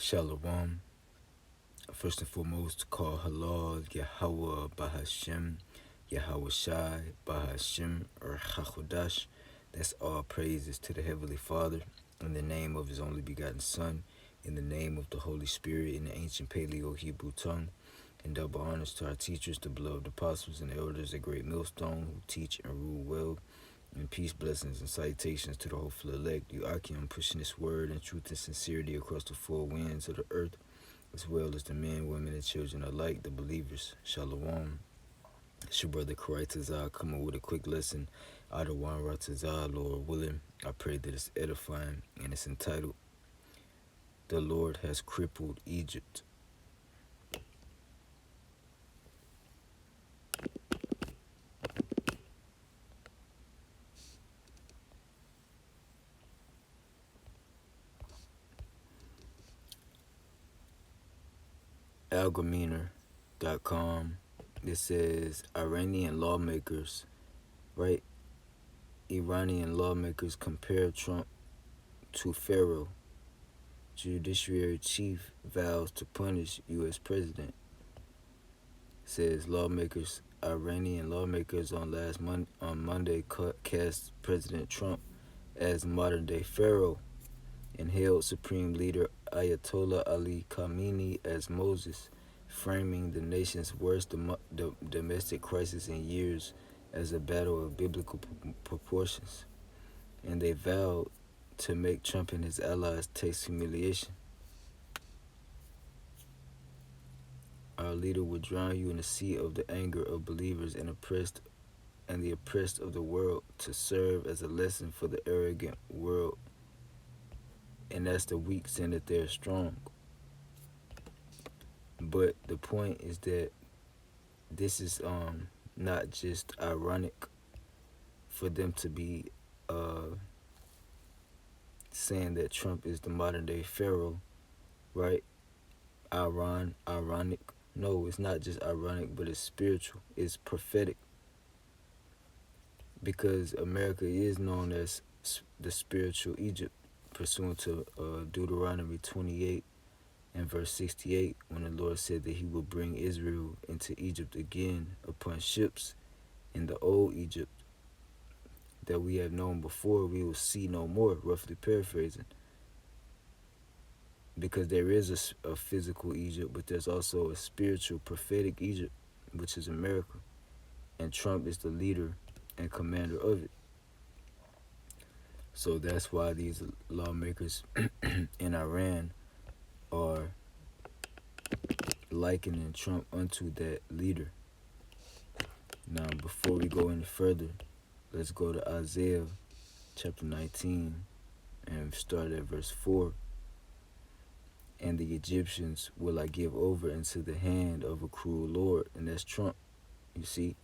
Shalom. First and foremost, call halal Yahweh Bahashem, Yahweh Shai Bahashem, or Chachodash. That's all praises to the Heavenly Father, in the name of His only begotten Son, in the name of the Holy Spirit, in the ancient Paleo Hebrew tongue, and double honors to our teachers, the beloved apostles and elders at Great Millstone, who teach and rule well. And peace, blessings, and salutations to the hopeful elect. I'm pushing this word in truth and sincerity across the four winds of the earth, as well as the men, women, and children alike, the believers. Shalom. It's your brother Karai coming with a quick lesson out of Wan Ratazah, Lord willing. I pray that it's edifying, and it's entitled, The Lord Has Crippled Egypt. Algometer.com. It says Iranian lawmakers compare Trump to Pharaoh. Judiciary chief vows to punish U.S. president. It says Iranian lawmakers on Monday cast President Trump as modern-day Pharaoh and hailed Supreme Leader Ayatollah Ali Khamenei as Moses, framing the nation's worst domestic crisis in years as a battle of biblical proportions. And they vowed to make Trump and his allies taste humiliation. Our leader will drown you in the sea of the anger of believers and the oppressed of the world, to serve as a lesson for the arrogant world. And that's the weak saying that they're strong. But the point is that this is not just ironic for them to be saying that Trump is the modern day Pharaoh, right? Ironic. No, it's not just ironic, but it's spiritual. It's prophetic. Because America is known as the spiritual Egypt, pursuant to Deuteronomy 28 and verse 68, when the Lord said that He will bring Israel into Egypt again upon ships in the old Egypt that we have known before, we will see no more, roughly paraphrasing. Because there is a physical Egypt, but there's also a spiritual, prophetic Egypt, which is America. And Trump is the leader and commander of it. So that's why these lawmakers in Iran are likening Trump unto that leader. Now, before we go any further, let's go to Isaiah chapter 19 and start at verse 4. And the Egyptians will I give over into the hand of a cruel Lord. And that's Trump. You see?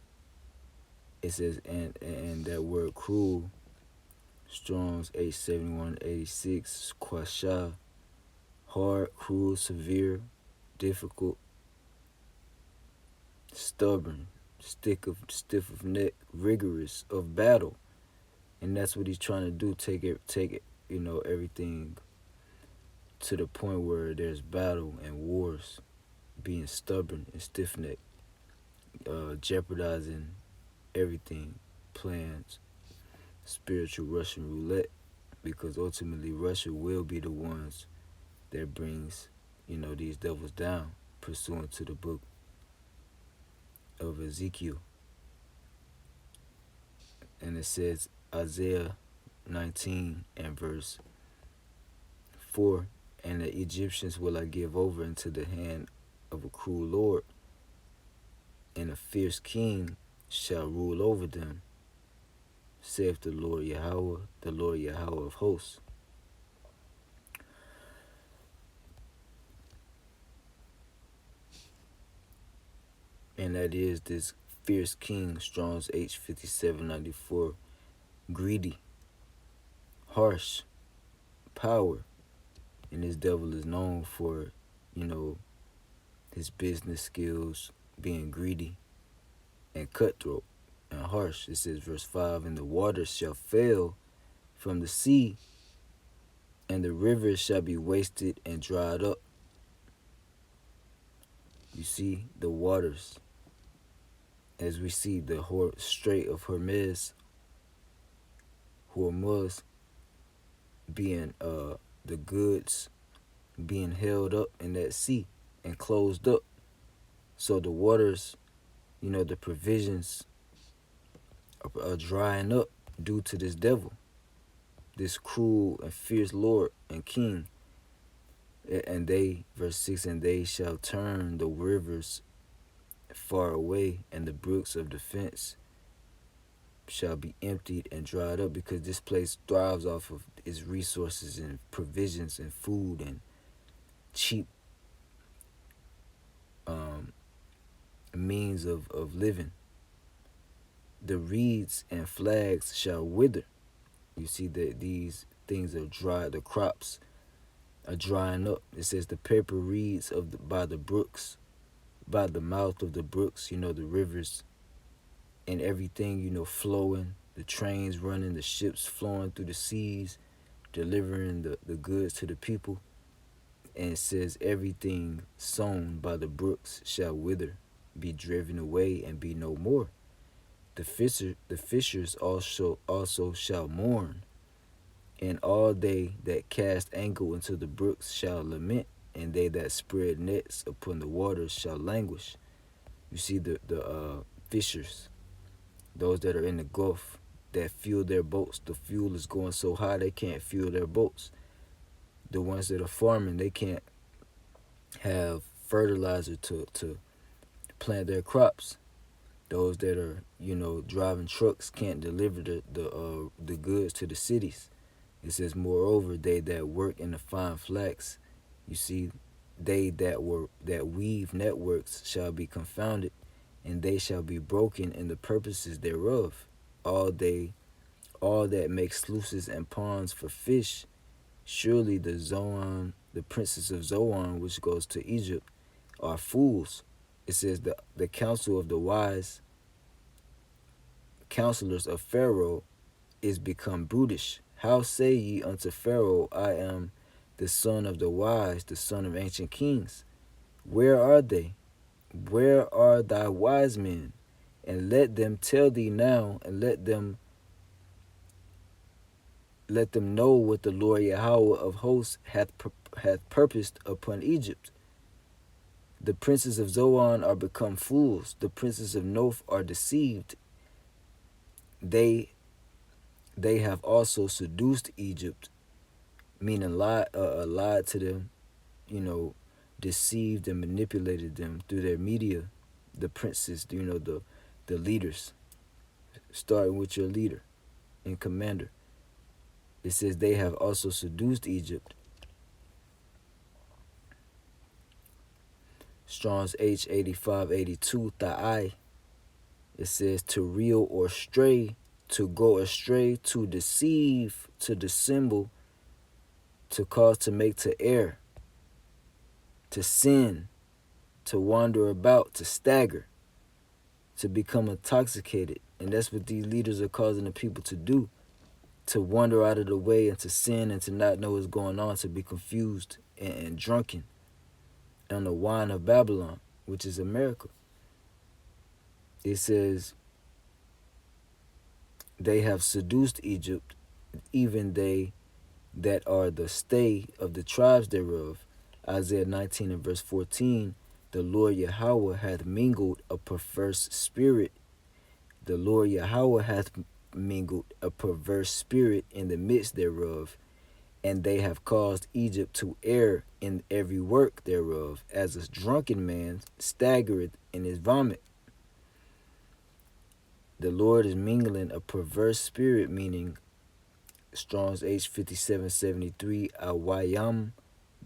It says, and that word cruel, Strong's H7186, Quasha, hard, cruel, severe, difficult, stubborn, stiff of neck, rigorous, of battle. And that's what he's trying to do, take it, everything to the point where there's battle and wars, being stubborn and stiff-necked, jeopardizing everything, plans, spiritual Russian roulette, because ultimately Russia will be the ones that brings, these devils down, pursuant to the book of Ezekiel. And it says, Isaiah 19 and verse 4, and the Egyptians will I give over into the hand of a cruel Lord, and a fierce king shall rule over them, saith the Lord Yahweh of hosts. And that is this fierce king, Strong's H5794, greedy, harsh, power. And this devil is known for, his business skills, being greedy and cutthroat and harsh. It says, verse 5, and the waters shall fail from the sea, and the rivers shall be wasted and dried up. You see the waters, as we see the Strait of Hormuz being the goods being held up in that sea and closed up. So the waters, the provisions are drying up due to this devil, this cruel and fierce Lord and King. And they, verse 6, and they shall turn the rivers far away, and the brooks of defense shall be emptied and dried up, because this place thrives off of its resources and provisions and food and cheap means of living. The reeds and flags shall wither. You see that these things are dry, the crops are drying up. It says the paper reeds by the brooks, by the mouth of the brooks, the rivers and everything, flowing, the trains running, the ships flowing through the seas, delivering the goods to the people. And it says everything sown by the brooks shall wither, be driven away, and be no more. The fishers also shall mourn, and all they that cast angle into the brooks shall lament, and they that spread nets upon the waters shall languish. You see the fishers, those that are in the Gulf, that fuel their boats. The fuel is going so high they can't fuel their boats. The ones that are farming, they can't have fertilizer to plant their crops. Those that are, driving trucks can't deliver the goods to the cities. It says, moreover, they that work in the fine flax, you see, they that weave networks shall be confounded, and they shall be broken in the purposes thereof. All that make sluices and ponds for fish, surely the princes of Zoan, which goes to Egypt, are fools. It says the counsel of the wise counselors of Pharaoh is become brutish. How say ye unto Pharaoh, I am the son of the wise, the son of ancient kings? Where are they? Where are thy wise men? And let them tell thee now, and let them know what the Lord Yahweh of hosts hath purposed upon Egypt. The princes of Zoan are become fools. The princes of Noph are deceived. They have also seduced Egypt, meaning lied to them, deceived and manipulated them through their media. The princes, the leaders, starting with your leader and commander. It says they have also seduced Egypt. Strong's H8582 Tha'ai. It says to reel or stray, to go astray, to deceive, to dissemble, to cause to make to err, to sin, to wander about, to stagger, to become intoxicated. And that's what these leaders are causing the people to do, to wander out of the way and to sin and to not know what's going on, to be confused and drunken on the wine of Babylon, which is America. It says they have seduced Egypt, even they that are the stay of the tribes thereof. Isaiah 19 and verse 14, the Lord Yahweh hath mingled a perverse spirit. The Lord Yahweh hath mingled a perverse spirit in the midst thereof, and they have caused Egypt to err in every work thereof, as a drunken man staggereth in his vomit. The Lord is mingling a perverse spirit, meaning Strong's H5773, awayam,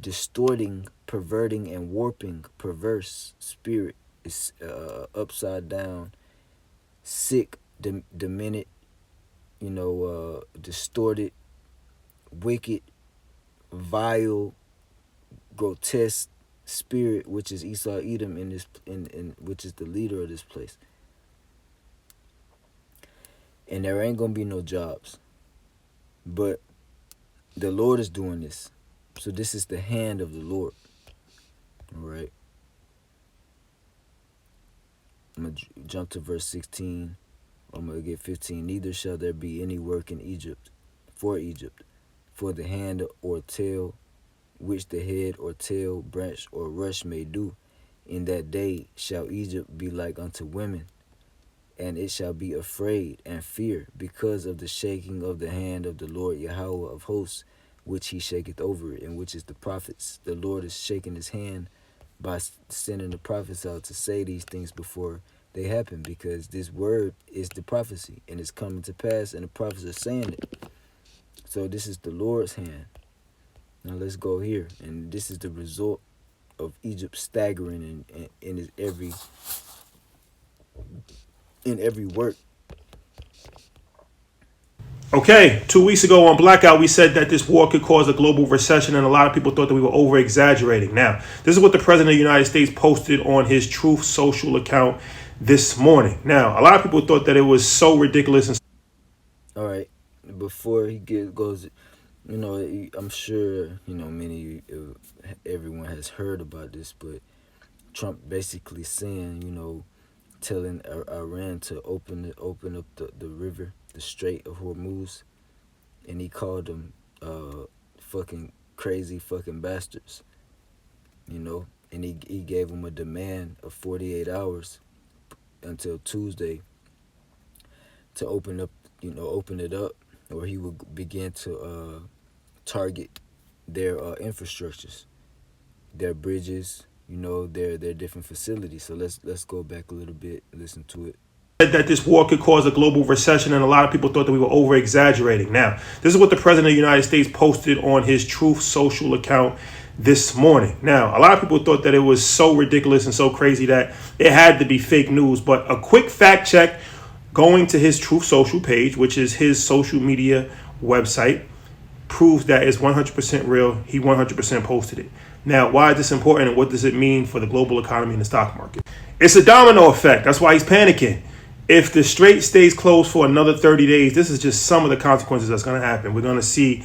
distorting, perverting, and warping, perverse spirit is upside down, sick, demented, distorted, wicked, vile, grotesque spirit, which is Esau Edom in which is the leader of this place. And there ain't gonna be no jobs. But the Lord is doing this. So this is the hand of the Lord. All right. I'm going to jump to verse 16. I'm going to get 15. Neither shall there be any work in Egypt, for the hand or tail, which the head or tail, branch or rush may do. In that day shall Egypt be like unto women, and it shall be afraid and fear because of the shaking of the hand of the Lord Yahweh of hosts, which he shaketh over it, and which is the prophets. The Lord is shaking his hand by sending the prophets out to say these things before they happen, because this word is the prophecy and it's coming to pass, and the prophets are saying it. So this is the Lord's hand. Now let's go here, and this is the result of Egypt staggering in every work. Okay, 2 weeks ago on Blackout, we said that this war could cause a global recession, and a lot of people thought that we were over exaggerating. Now, this is what the President of the United States posted on his Truth Social account this morning. Now, a lot of people thought that it was so ridiculous. And All right, before goes, I'm sure many everyone has heard about this, but Trump basically saying, telling Iran to open up the river, the Strait of Hormuz, and he called them fucking crazy fucking bastards, and he gave them a demand of 48 hours until Tuesday to open it up, or he would begin to target their infrastructures, their bridges, their different facilities. So let's go back a little bit, listen to it. said that this war could cause a global recession, and a lot of people thought that we were over exaggerating. Now, this is what the President of the United States posted on his Truth Social account this morning. Now, a lot of people thought that it was so ridiculous and so crazy that it had to be fake news, but a quick fact check going to his Truth Social page, which is his social media website, proves that it's 100% real. He 100% posted it. Now, why is this important, and what does it mean for the global economy and the stock market? It's a domino effect. That's why he's panicking. If the strait stays closed for another 30 days, this is just some of the consequences that's going to happen. We're going to see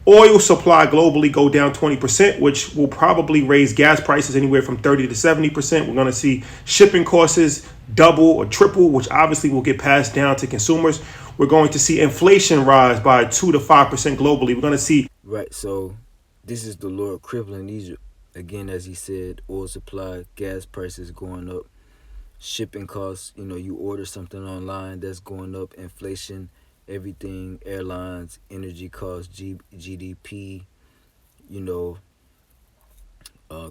oil supply globally go down 20%, which will probably raise gas prices anywhere from 30 to 70%. We're going to see shipping costs double or triple, which obviously will get passed down to consumers. We're going to see inflation rise by 2 to 5% globally. We're going to see. Right, so this is the Lord crippling Egypt. Again, as he said, oil supply, gas prices going up, shipping costs, you order something online, that's going up, inflation, everything, airlines, energy costs, GDP, you know,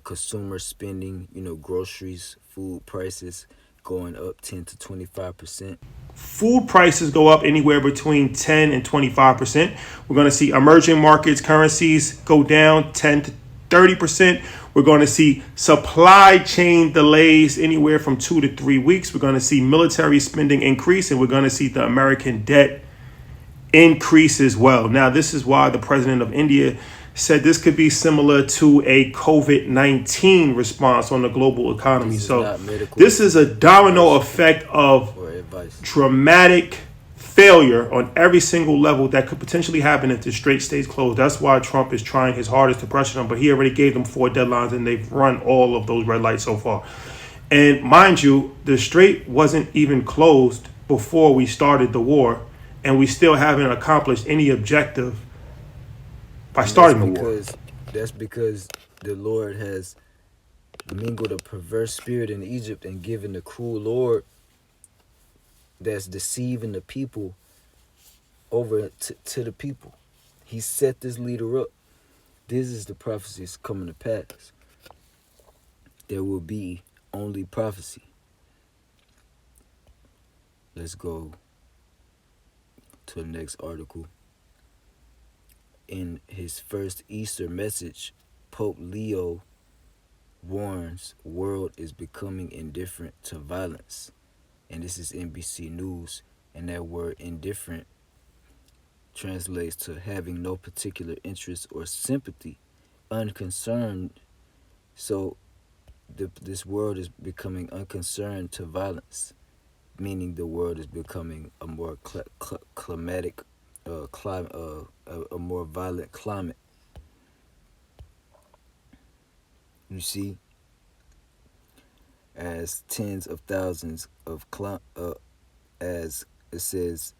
consumer spending, groceries, food prices going up 10 to 25%. Food prices go up anywhere between 10 and 25%. We're going to see emerging markets currencies go down 10 to 30%. We're going to see supply chain delays anywhere from 2 to 3 weeks. We're going to see military spending increase, and we're going to see the American debt increase as well. Now, this is why the president of India said this could be similar to a COVID-19 response on the global economy. So this is a domino effect of dramatic failure on every single level that could potentially happen if the strait stays closed. That's why Trump is trying his hardest to pressure them, but he already gave them 4 deadlines, and they've run all of those red lights so far. And mind you, the strait wasn't even closed before we started the war, and we still haven't accomplished any objective by starting the war. That's because the Lord has mingled a perverse spirit in Egypt and given the cruel Lord that's deceiving the people over to the people. He set this leader up. This is the prophecy that's coming to pass. There will be only prophecy. Let's go to the next article. In his first Easter message, Pope Leo warns world is becoming indifferent to violence. And this is NBC News, and that word indifferent translates to having no particular interest or sympathy, unconcerned. So this world is becoming unconcerned to violence, meaning the world is becoming a more climatic, a more violent climate. You see, as tens of thousands of as it says,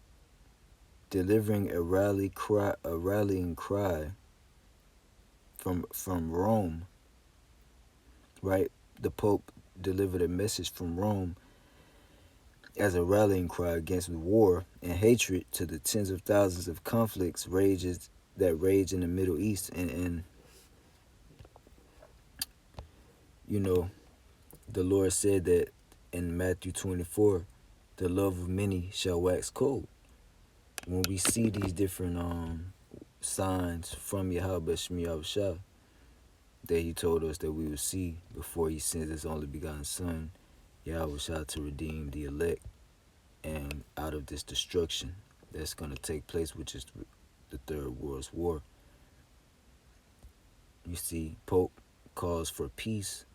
delivering a rallying cry from Rome, right? The Pope delivered a message from Rome as a rallying cry against war and hatred to the tens of thousands of conflicts rages that rage in the Middle East. And you know, the Lord said that in Matthew 24, the love of many shall wax cold. When we see these different signs from Yahweh Shemi Yahushua that he told us that we would see before he sends his only begotten son, Yahushua, to redeem the elect and out of this destruction that's going to take place, which is the Third World War. You see, Pope calls for peace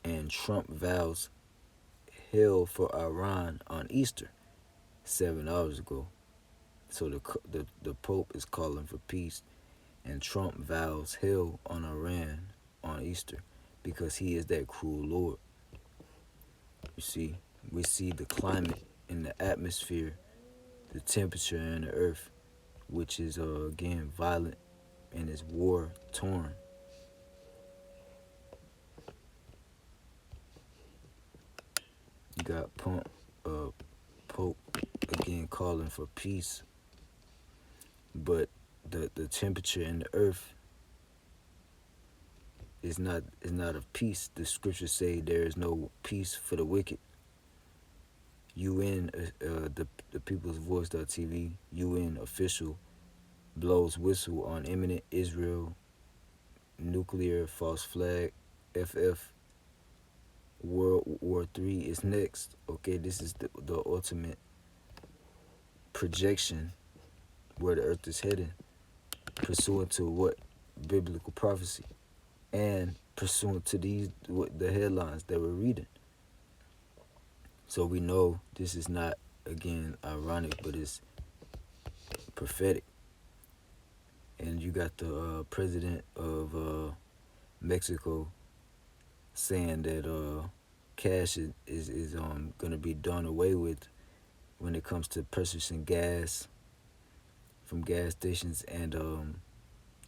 and Trump vows hell for Iran on Easter 7 hours ago. So the Pope is calling for peace, and Trump vows hell on Iran on Easter because he is that cruel Lord. You see, we see the climate in the atmosphere, the temperature in the earth, which is again violent and is war torn. You got Pope again calling for peace, but the temperature in the earth is not of peace. The scriptures say there is no peace for the wicked. UN, the People's Voice.tv, UN official blows whistle on imminent Israel nuclear false flag. FF World War III is next. Okay, this is the ultimate projection where the earth is heading, pursuant to what biblical prophecy and pursuant to these what the headlines that we're reading. So we know this is not again ironic, but it's prophetic. And you got the president of Mexico saying that cash is gonna be done away with when it comes to purchasing gas from gas stations and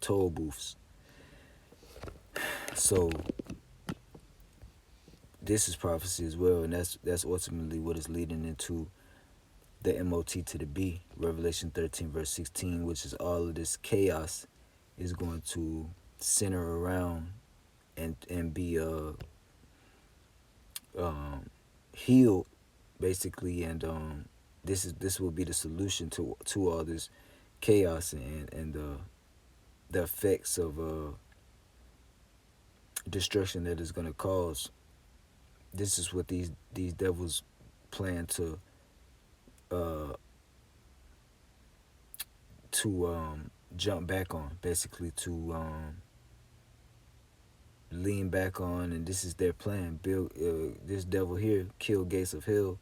toll booths. So this is prophecy as well, and that's ultimately what is leading into the MOT to the B, Revelation 13 verse 16, which is all of this chaos is going to center around and be healed basically, and this will be the solution to all this chaos and the effects of destruction that is going to cause. This is what these devils plan uh to jump back on, basically to lean back on, and this is their plan. Bill, this devil here, Kill Gates of Hell,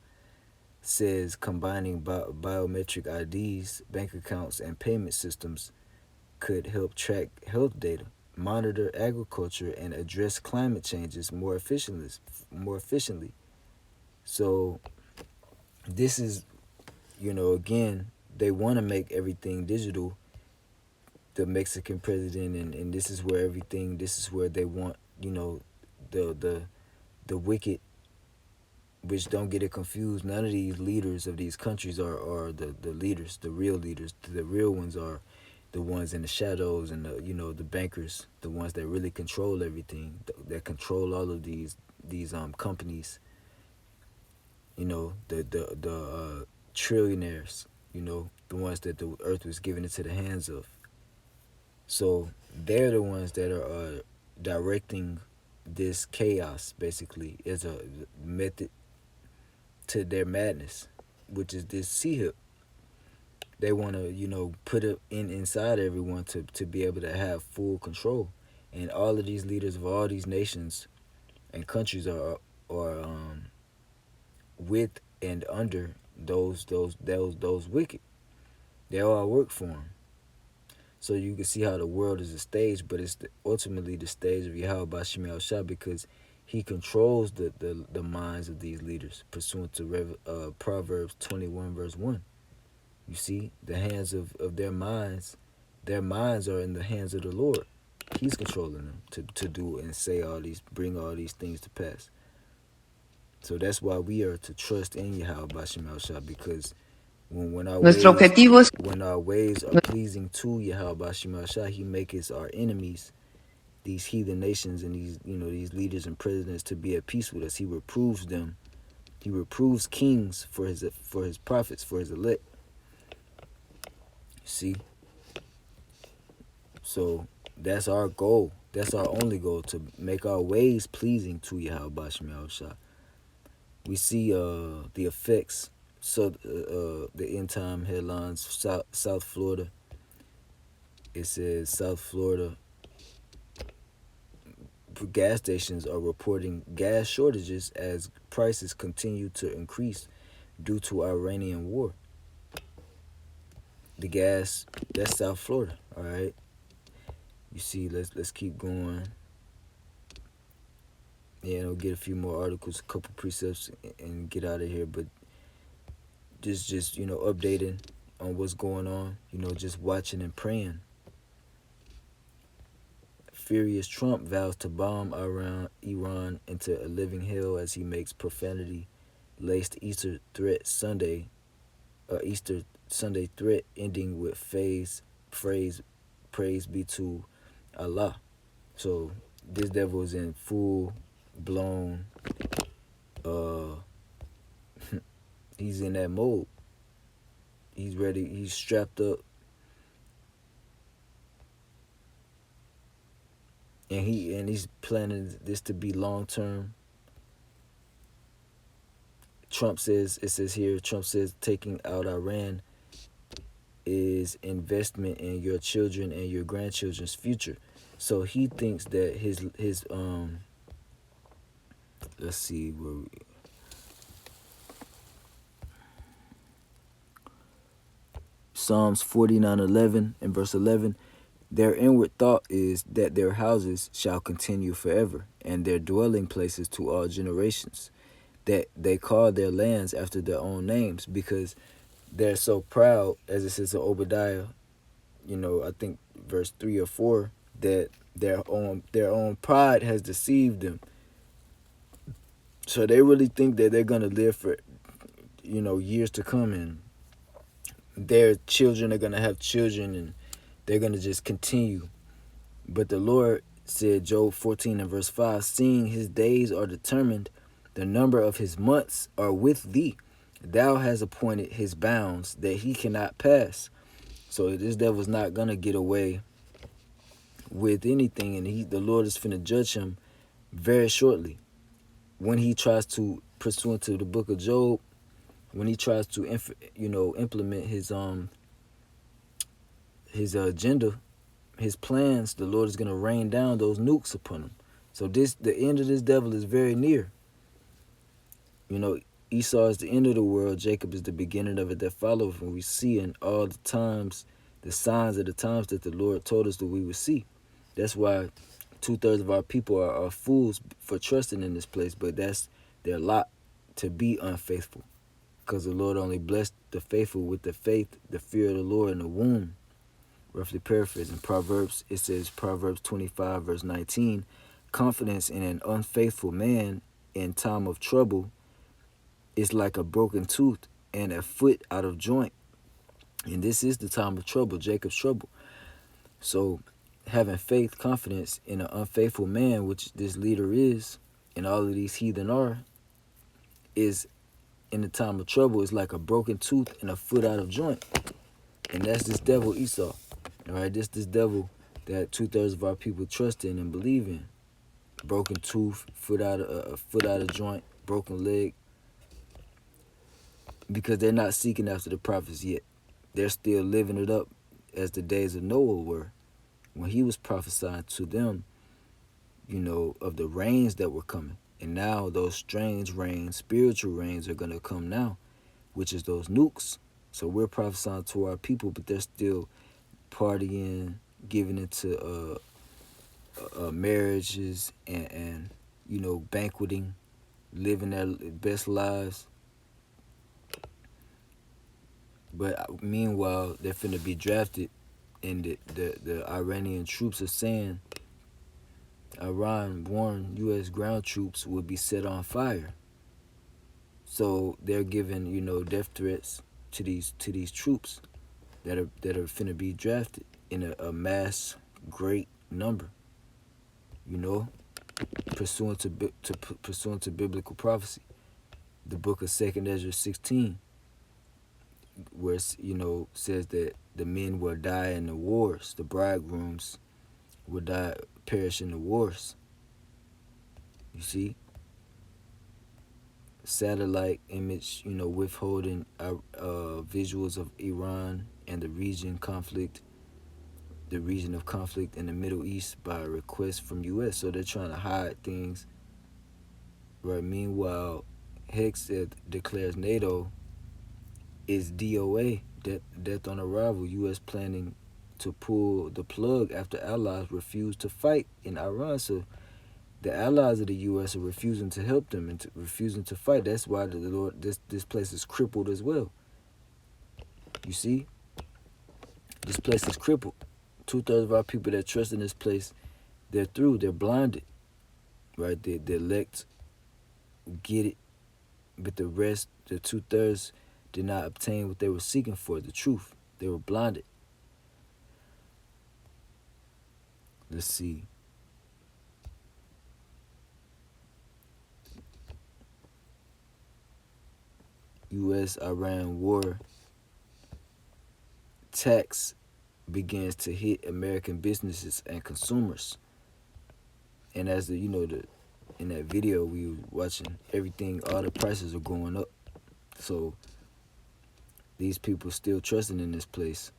says combining biometric IDs, bank accounts, and payment systems could help track health data, monitor agriculture, and address climate changes more efficiently. More efficiently. So this is, again, they want to make everything digital. The Mexican president, and this is where everything. This is where they want, the the wicked. Which, don't get it confused, none of these leaders of these countries are the leaders, the real leaders. The real ones are the ones in the shadows, and the bankers, the ones that really control everything, that control all of these companies. The trillionaires. The ones that the earth was given into the hands of. So they're the ones that are directing this chaos, basically, as a method to their madness, which is this C-hip. They want to, put it inside everyone to be able to have full control. And all of these leaders of all these nations and countries are with and under those wicked. They all work for them. So you can see how the world is a stage, but it's ultimately the stage of Yahweh Bashim Al Shah, because He controls the minds of these leaders, pursuant to Proverbs 21, verse 1. You see, the hands of their minds are in the hands of the Lord. He's controlling them to do and say bring all these things to pass. So that's why we are to trust in Yahweh Bashim Al Shah, because when our Nuestro ways objetivo es when our ways are pleasing to Yahweh Bashim Al Shah, He makes our enemies, these heathen nations and these leaders and presidents, to be at peace with us. He reproves them. He reproves kings for his prophets, for his elect. See, so that's our goal. That's our only goal, to make our ways pleasing to Yahweh Bashim Al Shah. We see the effects. So the end time headlines: South Florida. It says South Florida gas stations are reporting gas shortages as prices continue to increase due to Iranian war. The gas, that's South Florida. All right. You see, let's keep going. Yeah, we'll get a few more articles, a couple precepts, and get out of here. But just updating on what's going on. Just watching and praying. Furious Trump vows to bomb Iran into a living hell as he makes profanity laced Easter Sunday threat ending with phrase praise be to Allah. So this devil is in full blown uh he's in that mode. He's ready, he's strapped up, and he's planning this to be long term. Trump says taking out Iran is investment in your children and your grandchildren's future. So he thinks that his let's see where we, Psalms 49:11 and verse 11, their inward thought is that their houses shall continue forever, and their dwelling places to all generations. That they call their lands after their own names, because they're so proud, as it says in Obadiah, I think verse 3 or 4, that their own pride has deceived them. So they really think that they're gonna live for years to come, and their children are gonna have children, and they're gonna just continue. But the Lord said, Job 14 and verse 5, seeing his days are determined, the number of his months are with thee. Thou hast appointed his bounds that he cannot pass. So this devil's not gonna get away with anything, and the Lord is finna judge him very shortly. When he tries to, pursuant to the book of Job, when he tries to implement his agenda, his plans, the Lord is gonna rain down those nukes upon him. So the end of this devil is very near. Esau is the end of the world. Jacob is the beginning of it that follows. When we see in all the times, the signs of the times that the Lord told us that we would see. That's why 2/3 of our people are fools for trusting in this place. But that's their lot, to be unfaithful, because the Lord only blessed the faithful with the faith, the fear of the Lord in the womb. Roughly paraphrasing Proverbs, it says, Proverbs 25 verse 19, confidence in an unfaithful man in time of trouble is like a broken tooth and a foot out of joint. And this is the time of trouble, Jacob's trouble. So having faith, confidence in an unfaithful man, which this leader is, and all of these heathen are, is in the time of trouble is like a broken tooth and a foot out of joint. And that's this devil Esau. All right, this devil that 2/3 of our people trust in and believe in. Broken tooth, a foot out of joint, broken leg, because they're not seeking after the prophets yet. They're still living it up as the days of Noah were, when he was prophesying to them, of the rains that were coming. And now those strange rains, spiritual rains, are going to come now, which is those nukes. So we're prophesying to our people, but they're still partying, giving into marriages and banqueting, living their best lives. But meanwhile, they're finna be drafted, and the Iranian troops are saying Iran warned U.S. ground troops would be set on fire. So they're giving death threats to these troops that are finna be drafted in a mass great number. You know, pursuant to biblical prophecy, the book of Second Ezra 16, where says that the men will die in the wars, the bridegrooms will die, perish in the wars. You see, satellite image, withholding visuals of Iran and the region of conflict in the Middle East by request from U.S. So they're trying to hide things, right? Meanwhile, Hex declares NATO is DOA, death on arrival. U.S. planning to pull the plug after allies refuse to fight in Iran. So the allies of the U.S. are refusing to help them and refusing to fight. That's why this place is crippled as well. You see, this place is crippled. 2/3 of our people that trust in this place, they're through. They're blinded, right? The elect get it, but the rest, the 2/3, did not obtain what they were seeking for, the truth. They were blinded. Let's see. U.S. Iran war tax begins to hit American businesses and consumers. And as the in that video we were watching, everything, all the prices are going up. So these people still trusting in this place.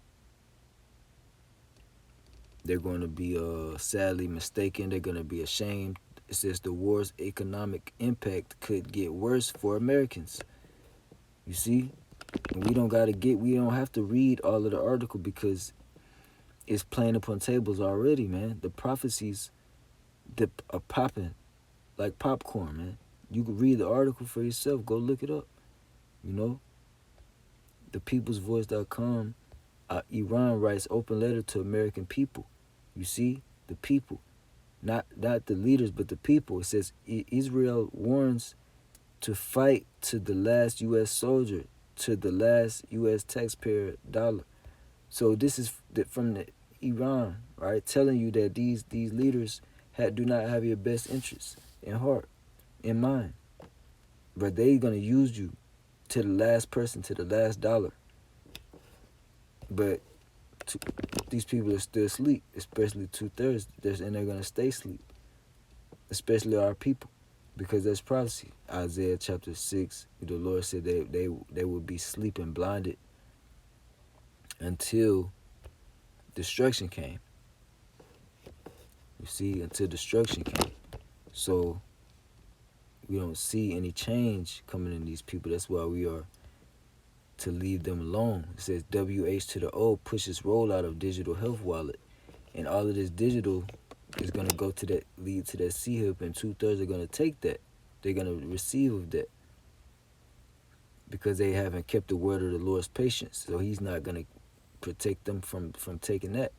They're going to be sadly mistaken. They're going to be ashamed. It says the war's economic impact could get worse for Americans. You see, and we don't have to read all of the article because it's playing upon tables already, man. The prophecies that are popping like popcorn, man. You can read the article for yourself. Go look it up. You know, thepeoplesvoice.com. Iran writes open letter to American people. You see, the people, not the leaders, but the people. It says Israel warns to fight to the last U.S. soldier, to the last U.S. taxpayer dollar. So this is from the Iran, right, telling you that these leaders do not have your best interests in heart, in mind, but they're gonna use you to the last person, to the last dollar. But these people are still asleep, especially 2/3, and they're gonna stay asleep, especially our people, because there's prophecy. Isaiah chapter 6, the Lord said they would be sleeping blinded until destruction came. You see, until destruction came. So we don't see any change coming in these people. That's why we are to leave them alone. It says WH to the O pushes rollout of digital health wallet. And all of this digital is going to go to that, lead to that C-HIP, and 2/3 are going to take that. They're going to receive of that because they haven't kept the word of the Lord's patience. So he's not going to protect them from taking that.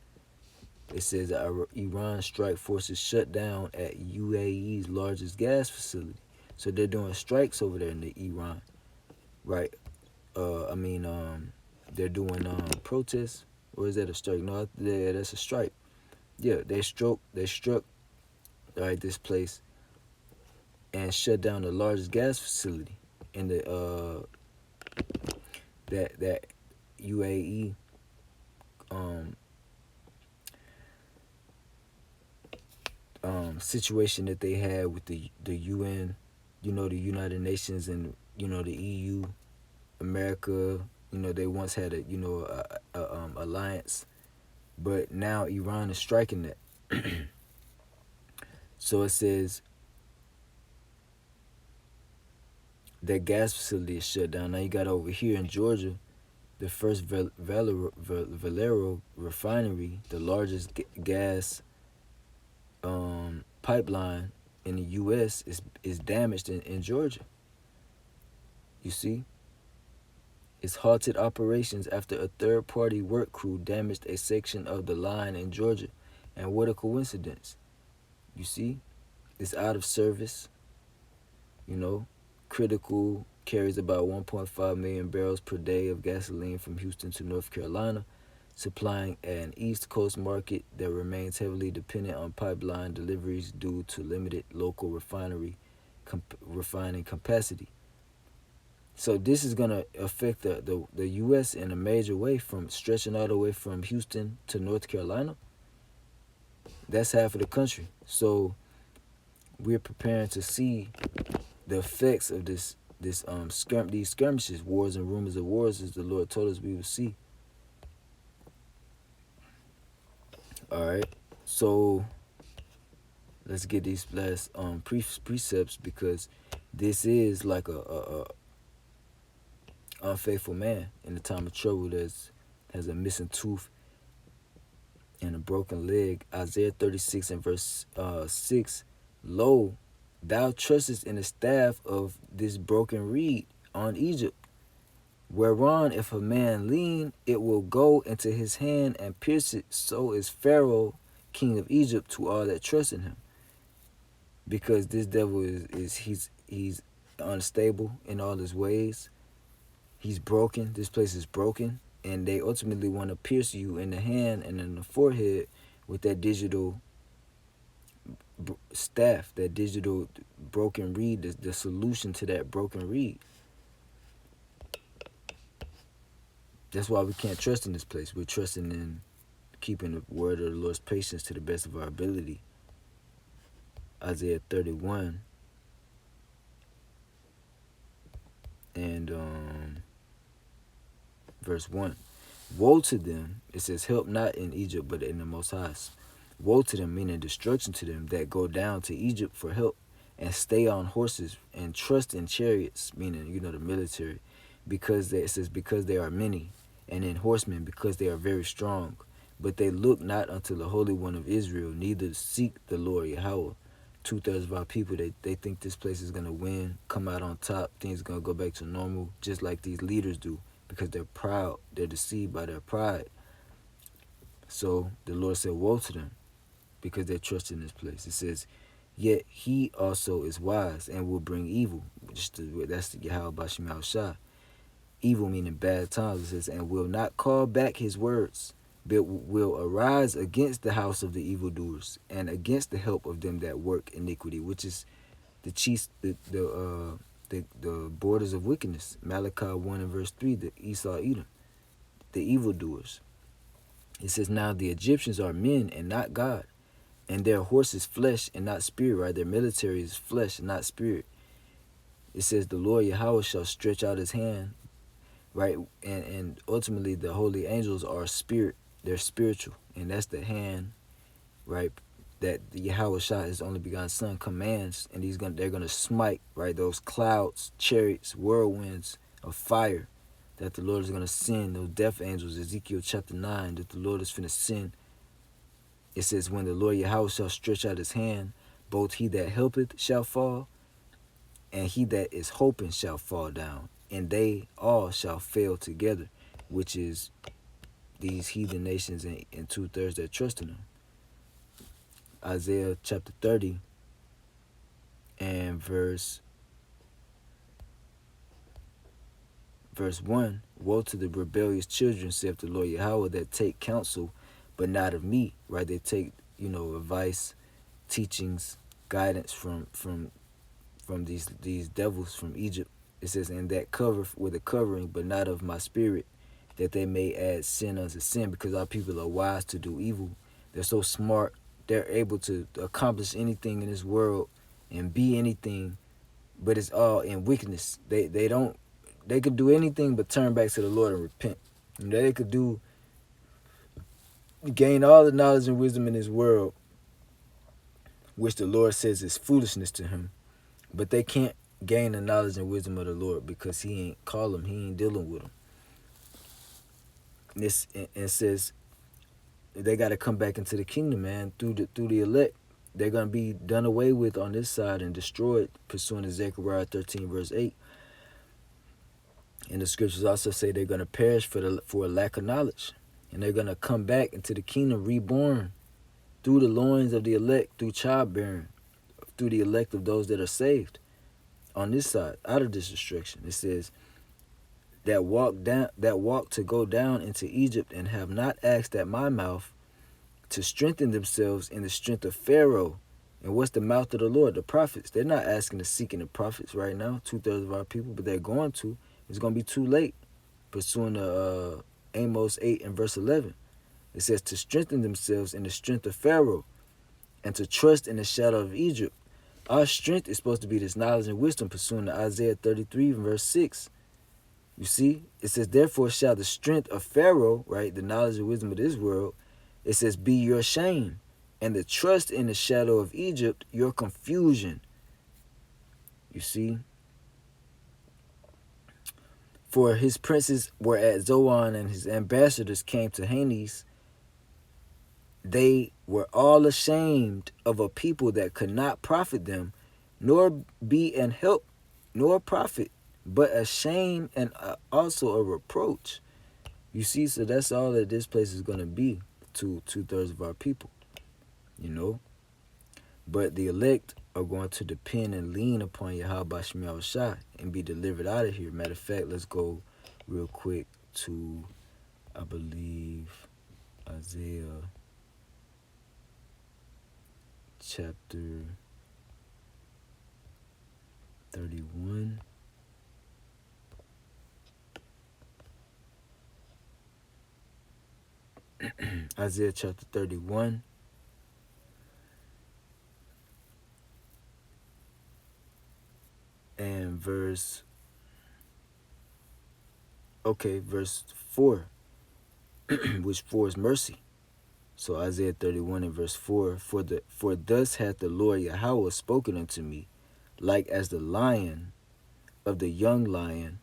It says that Iran strike forces shut down at UAE's largest gas facility. So they're doing strikes over there in the Iran, right? They're doing protests, or is that a strike? No, that's a strike. Yeah, they struck right this place and shut down the largest gas facility in the that UAE situation that they had with the UN, the United Nations, and the EU, America. They once had a alliance, but now Iran is striking that. So it says that gas facility is shut down. Now you got over here in Georgia, the first Valero refinery, the largest gas pipeline in the U.S. is damaged in Georgia. You see, it's halted operations after a third-party work crew damaged a section of the line in Georgia. And what a coincidence! You see, it's out of service. You know, critical carries about 1.5 million barrels per day of gasoline from Houston to North Carolina, supplying an East Coast market that remains heavily dependent on pipeline deliveries due to limited local refining capacity. So this is going to affect the U.S. in a major way, from stretching all the way from Houston to North Carolina. That's half of the country. So we're preparing to see the effects of these skirmishes, wars and rumors of wars, as the Lord told us we would see. All right. So let's get these last precepts, because this is like a unfaithful man in the time of trouble that has a missing tooth and a broken leg. Isaiah 36 and verse 6. Lo, thou trustest in the staff of this broken reed on Egypt, whereon if a man lean, it will go into his hand and pierce it. So is Pharaoh, king of Egypt, to all that trust in him. Because this devil he's unstable in all his ways. He's broken. This place is broken. And they ultimately want to pierce you in the hand and in the forehead with that digital staff, that digital broken reed, the solution to that broken reed. That's why we can't trust in this place. We're trusting in keeping the word of the Lord's patience to the best of our ability. Isaiah 31 and verse 1. Woe to them, it says, help not in Egypt, but in the Most High. Woe to them, meaning destruction to them, that go down to Egypt for help and stay on horses and trust in chariots, meaning, the military, it says, because they are many, and in horsemen, because they are very strong. But they look not unto the Holy One of Israel, neither seek the Lord Yahweh. 2/3 of our people, they think this place is going to win, come out on top, things are going to go back to normal, just like these leaders do, because they're proud. They're deceived by their pride. So the Lord said, woe to them, because they trust in this place. It says, yet he also is wise and will bring evil. That's the Yahweh Bashim Al-Shah. Evil meaning bad times. It says, and will not call back his words, but will arise against the house of the evildoers and against the help of them that work iniquity, which is the chiefs, the borders of wickedness. Malachi 1 and verse 3, the Esau Edom, the evildoers. It says, now the Egyptians are men and not God, and their horse is flesh and not spirit, right? Their military is flesh and not spirit. It says, the Lord Yahweh shall stretch out his hand, right? And ultimately the holy angels are spirit. They're spiritual, and that's the hand, right, that the Yahweh Shah, his only begotten son, commands, and they're gonna smite, right, those clouds, chariots, whirlwinds of fire that the Lord is gonna send, those death angels. Ezekiel chapter 9, that the Lord is finna send. It says, when the Lord Yahweh shall stretch out his hand, both he that helpeth shall fall, and he that is hoping shall fall down, and they all shall fail together, which is these heathen nations and 2/3 that trust in him. Isaiah chapter 30 and verse 1. Woe to the rebellious children, saith the Lord Yahweh, that take counsel, but not of me, right? They take, advice, teachings, guidance from these devils from Egypt. It says, and that cover with a covering, but not of my spirit, that they may add sin unto sin, because our people are wise to do evil. They're so smart. They're able to accomplish anything in this world and be anything, but it's all in wickedness. They could do anything but turn back to the Lord and repent. And they could gain all the knowledge and wisdom in this world, which the Lord says is foolishness to him. But they can't gain the knowledge and wisdom of the Lord, because he ain't call them. He ain't dealing with them. It says they got to come back into the kingdom, man, through the elect. they're going to be done away with on this side and destroyed, pursuant to Zechariah 13, verse 8. And the scriptures also say they're going to perish for a lack of knowledge. And they're going to come back into the kingdom reborn through the loins of the elect, through childbearing, through the elect of those that are saved on this side, out of this destruction. It says, that walk to go down into Egypt and have not asked at my mouth to strengthen themselves in the strength of Pharaoh. And what's the mouth of the Lord? The prophets. They're not asking to seek in the prophets right now, 2/3 of our people, but they're going to. It's going to be too late. Pursuing to Amos 8 and verse 11. It says to strengthen themselves in the strength of Pharaoh and to trust in the shadow of Egypt. Our strength is supposed to be this knowledge and wisdom, pursuing to Isaiah 33 and verse 6. You see, it says, therefore shall the strength of Pharaoh, right, the knowledge and wisdom of this world, it says, be your shame, and the trust in the shadow of Egypt, your confusion. You see, for his princes were at Zoan, and his ambassadors came to Hanes. They were all ashamed of a people that could not profit them, nor be an help, nor profit, but a shame and also a reproach. You see, so that's all that this place is going to be to 2/3 of our people, you know. But the elect are going to depend and lean upon Yahweh Shemiah Shai and be delivered out of here. Matter of fact, let's go real quick to, I believe, Isaiah chapter 31. Isaiah chapter 31 and verse 4, which 4 is mercy. So Isaiah 31 and verse 4, for thus hath the Lord Yahweh spoken unto me, like as the lion of the young lion.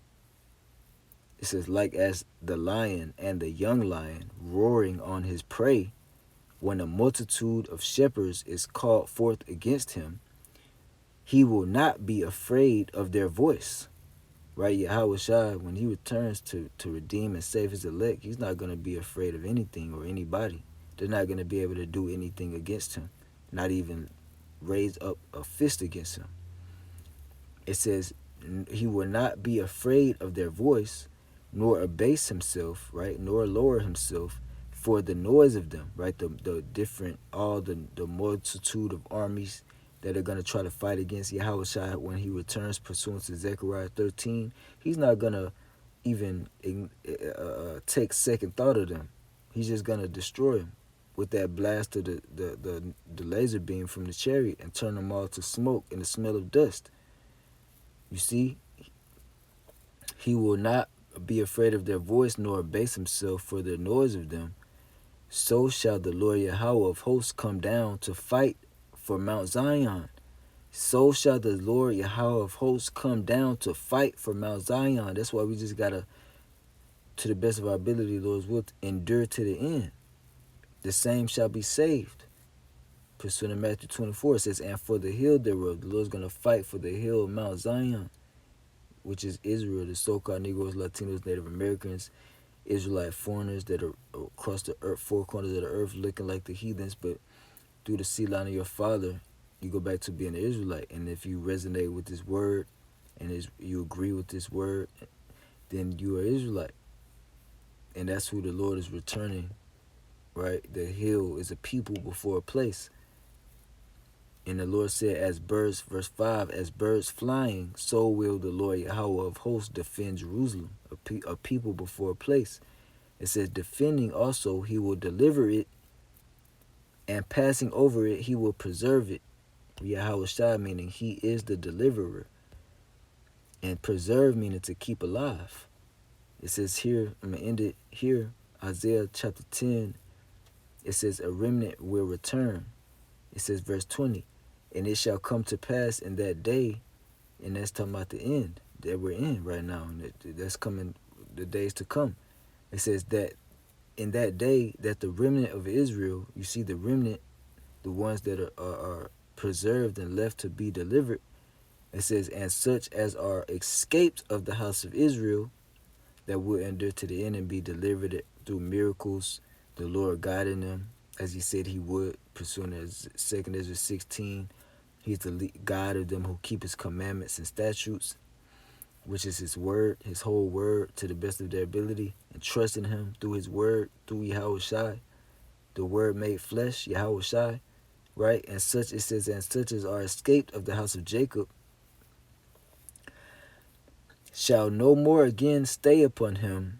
It says, like as the lion and the young lion roaring on his prey, when a multitude of shepherds is called forth against him, he will not be afraid of their voice. Right? Yahweh Shai, when he returns to redeem and save his elect, he's not going to be afraid of anything or anybody. They're not going to be able to do anything against him, not even raise up a fist against him. It says he will not be afraid of their voice, nor abase himself, right, nor lower himself for the noise of them, right, the different, all the multitude of armies that are going to try to fight against Yahweh Shai when he returns, pursuant to Zechariah 13. He's not going to even take second thought of them. He's just going to destroy them with that blast of the laser beam from the chariot and turn them all to smoke and the smell of dust. You see, he will not be afraid of their voice, nor abase himself for the noise of them. So shall the Lord Yahweh of hosts come down to fight for Mount Zion. So shall the Lord Yahweh of hosts come down to fight for Mount Zion. That's why we just gotta, to the best of our ability, Lord's will, endure to the end. The same shall be saved. Pursuant to Matthew 24, it says, and for the hill thereof, the Lord's gonna fight for the hill of Mount Zion, which is Israel, the so-called Negroes, Latinos, Native Americans, Israelite foreigners that are across the earth, four corners of the earth, looking like the heathens, but through the seed line of your father, you go back to being an Israelite. And if you resonate with this word, and you agree with this word, then you are Israelite. And that's who the Lord is returning, right? The hill is a people before a place. And the Lord said, as birds, verse 5, as birds flying, so will the Lord Yahweh of hosts defend Jerusalem, a people before a place. It says, defending also, he will deliver it, and passing over it, he will preserve it. Yahweh Shai, meaning he is the deliverer. And preserve, meaning to keep alive. It says here, I'm going to end it here, Isaiah chapter 10, it says, a remnant will return. It says, verse 20, and it shall come to pass in that day, and that's talking about the end that we're in right now, and that's coming, the days to come. It says that in that day, that the remnant of Israel, you see the remnant the ones that are preserved and left to be delivered. It says, and such as are escaped of the house of Israel, that will endure to the end and be delivered through miracles, the Lord guiding them, as he said he would, pursuing as 2nd Ezra 16. He's the God of them who keep his commandments and statutes, which is his word, his whole word, to the best of their ability, and trust in him through his word, through Yahweh Shai, the word made flesh, Yahweh Shai, right? And such, it says, and such as are escaped of the house of Jacob shall no more again stay upon him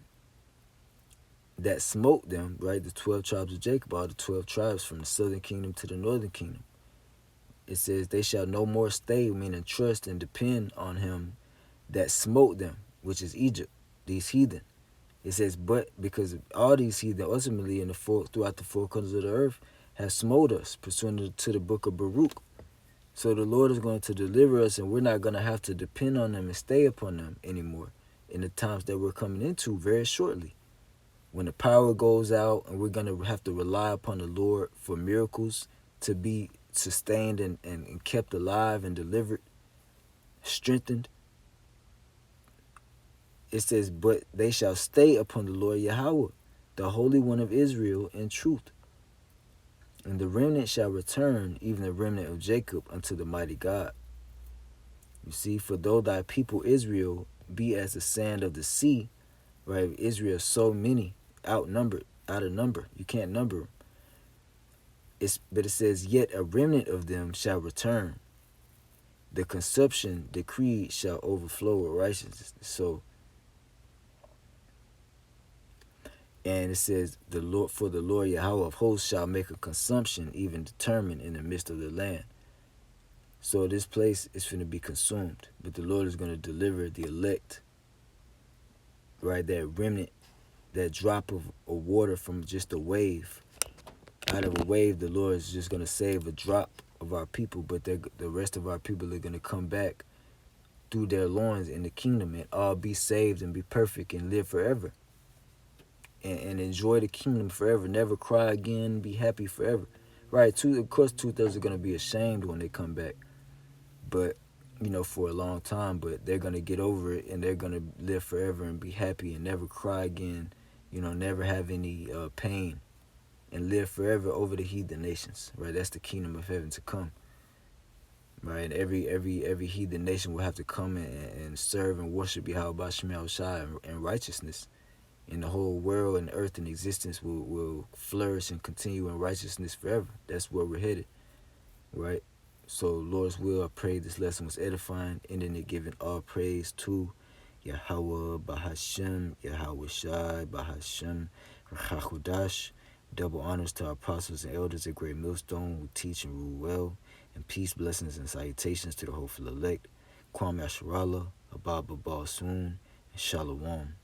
that smote them, right? The 12 tribes of Jacob, all the 12 tribes from the southern kingdom to the northern kingdom. It says, they shall no more stay, meaning trust and depend on him that smote them, which is Egypt, these heathen. It says, but because all these heathen ultimately throughout the four corners of the earth have smote us, pursuant to the book of Baruch. So the Lord is going to deliver us, and we're not going to have to depend on them and stay upon them anymore in the times that we're coming into very shortly. When the power goes out and we're going to have to rely upon the Lord for miracles to be sustained and kept alive and delivered, strengthened. It says, but they shall stay upon the Lord Yahweh, the Holy One of Israel, in truth. And the remnant shall return, even the remnant of Jacob, unto the mighty God. You see, for though thy people Israel be as the sand of the sea, right? Israel so many, outnumbered, out of number. You can't number them. But it says, yet a remnant of them shall return. The consumption decreed shall overflow with righteousness. So, and it says, the Lord, for the Lord Yahweh of hosts shall make a consumption even determined in the midst of the land. So this place is going to be consumed, but the Lord is going to deliver the elect, right? That remnant, that drop of water from just a wave. Out of a wave, the Lord is just going to save a drop of our people, but the rest of our people are going to come back through their loins in the kingdom and all be saved and be perfect and live forever. And enjoy the kingdom forever. Never cry again, be happy forever. Right, of course, two-thirds are going to be ashamed when they come back, but, for a long time, but they're going to get over it and they're going to live forever and be happy and never cry again, never have any pain and live forever over the heathen nations, right? That's the kingdom of heaven to come, right? Every heathen nation will have to come and serve and worship Yahweh Shemel Shai in righteousness. And the whole world and earth and existence will flourish and continue in righteousness forever. That's where we're headed, right? So, Lord's will, I pray this lesson was edifying, ending it giving all praise to Yahweh Bahashem, Yahweh Shai Bahashem, Rachachudash. Double honors to our apostles and elders at Great Millstone who teach and rule well. And peace, blessings, and salutations to the hopeful elect. Kwame Asherallah, Abba Baal Soon, and Shalom.